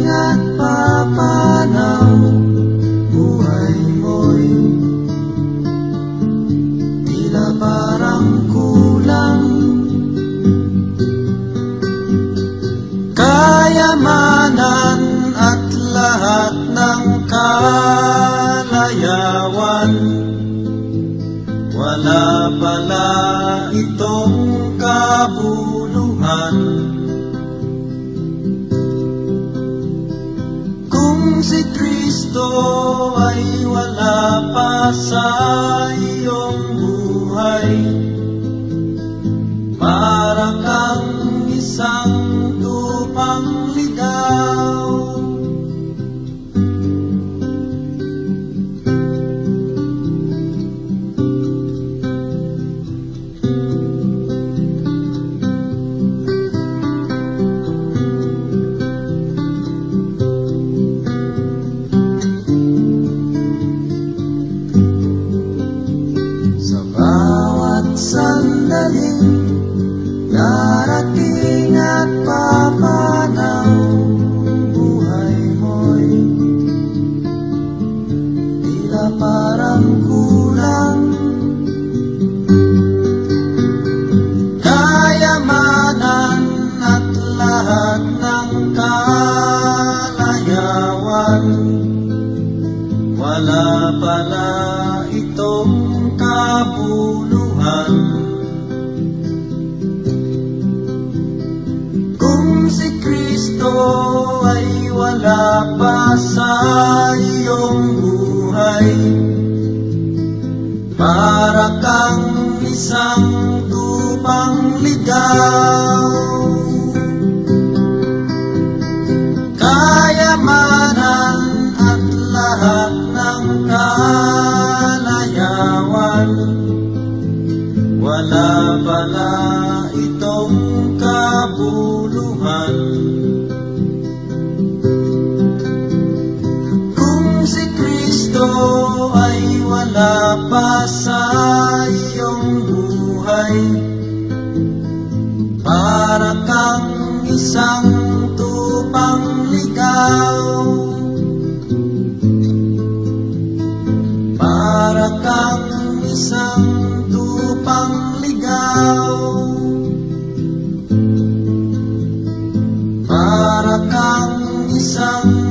at papanaw, buhay mo'y tila parang kulang. Kayamanan at lahat ng kalayawan, wala pala itong kabuluhan. Kung si Kristo ay wala pa sa iyong buhay, para kang isang tupang ligaw. Sa bawat sandaling darating at papanaw, buhay mo'y tila parang kulang. Kayamanan at lahat ng kalayawan, wala pala itong kabuluhan. Kung si Kristo ay wala pa sa iyong buhay, para kang isang tupang ligaw. Kayamanan at lahat ng kalayawan, wala pala itong kabuluhan. Kung si Kristo ay wala pa sa iyong buhay, para kang isang tupang ligaw. Para kang isang tupang ligaw. Para kang isang